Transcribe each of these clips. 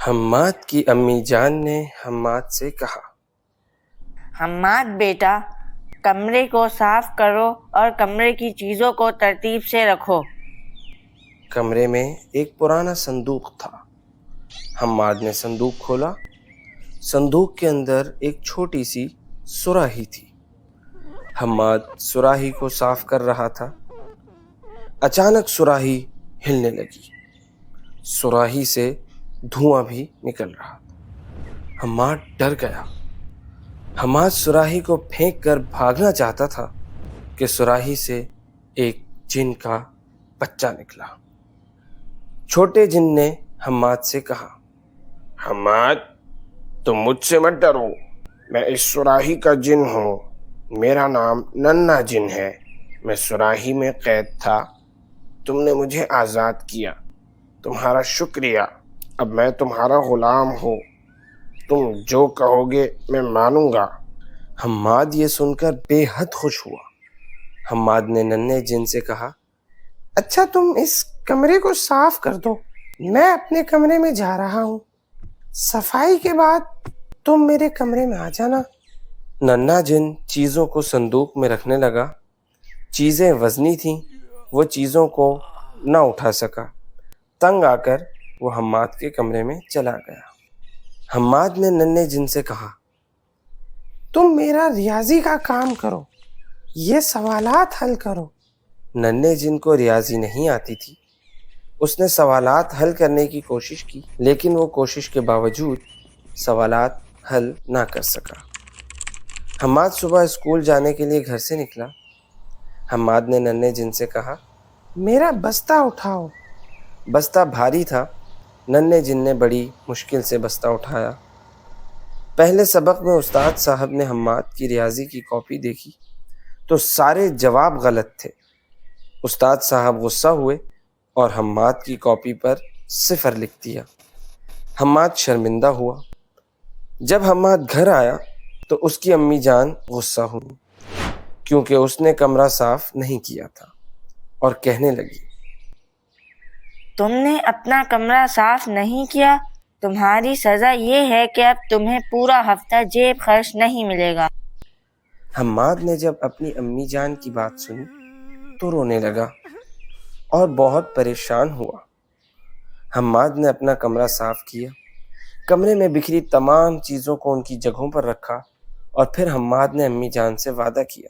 حماد کی امی جان نے حماد سے کہا، حماد بیٹا، کمرے کو صاف کرو اور کمرے کی چیزوں کو ترتیب سے رکھو۔ کمرے میں ایک پرانا صندوق تھا۔ حماد نے صندوق کھولا۔ صندوق کے اندر ایک چھوٹی سی سراہی تھی۔ حماد سراہی کو صاف کر رہا تھا۔ اچانک سراہی ہلنے لگی۔ سراہی سے دھواں بھی نکل رہا تھا۔ حماد ڈر گیا۔ حماد سراہی کو پھینک کر بھاگنا چاہتا تھا کہ سراہی سے ایک جن کا بچہ نکلا۔ چھوٹے جن نے حماد سے کہا، حماد، تم مجھ سے مت ڈرو، میں اس سراہی کا جن ہوں۔ میرا نام ننھا جن ہے۔ میں سراہی میں قید تھا، تم نے مجھے آزاد کیا، تمہارا شکریہ۔ اب میں تمہارا غلام ہوں، تم جو کہو گے میں مانوں گا۔ حماد یہ سن کر بے حد خوش ہوا۔ حماد نے ننھے جن سے کہا، اچھا تم اس کمرے کو صاف کر دو، میں اپنے کمرے میں جا رہا ہوں، صفائی کے بعد تم میرے کمرے میں آ جانا۔ ننھا جن چیزوں کو صندوق میں رکھنے لگا۔ چیزیں وزنی تھیں، وہ چیزوں کو نہ اٹھا سکا۔ تنگ آ کر وہ حماد کے کمرے میں چلا گیا۔ حماد نے ننھے جن سے کہا، تم میرا ریاضی کا کام کرو، یہ سوالات حل کرو۔ ننھے جن کو ریاضی نہیں آتی تھی۔ اس نے سوالات حل کرنے کی کوشش کی، لیکن وہ کوشش کے باوجود سوالات حل نہ کر سکا۔ حماد صبح اسکول جانے کے لیے گھر سے نکلا۔ حماد نے ننھے جن سے کہا، میرا بستہ اٹھاؤ۔ بستہ بھاری تھا۔ ننھے جن نے بڑی مشکل سے بستہ اٹھایا۔ پہلے سبق میں استاد صاحب نے حماد کی ریاضی کی کاپی دیکھی تو سارے جواب غلط تھے۔ استاد صاحب غصہ ہوئے اور حماد کی کاپی پر 0 لکھ دیا۔ حماد شرمندہ ہوا۔ جب حماد گھر آیا تو اس کی امی جان غصہ ہوئی کیونکہ اس نے کمرہ صاف نہیں کیا تھا، اور کہنے لگی، تم نے اپنا کمرہ صاف نہیں کیا، تمہاری سزا یہ ہے کہ اب تمہیں پورا ہفتہ جیب خرچ نہیں ملے گا۔ حماد نے جب اپنی امی جان کی بات سنی تو رونے لگا اور بہت پریشان ہوا۔ حماد نے اپنا کمرہ صاف کیا، کمرے میں بکھری تمام چیزوں کو ان کی جگہوں پر رکھا، اور پھر حماد نے امی جان سے وعدہ کیا،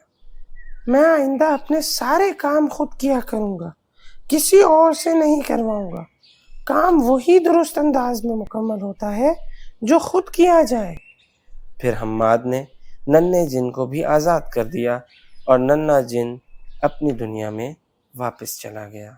میں آئندہ اپنے سارے کام خود کیا کروں گا، کسی اور سے نہیں کرواؤں گا۔ کام وہی درست انداز میں مکمل ہوتا ہے جو خود کیا جائے۔ پھر حماد نے ننھے جن کو بھی آزاد کر دیا اور ننھا جن اپنی دنیا میں واپس چلا گیا۔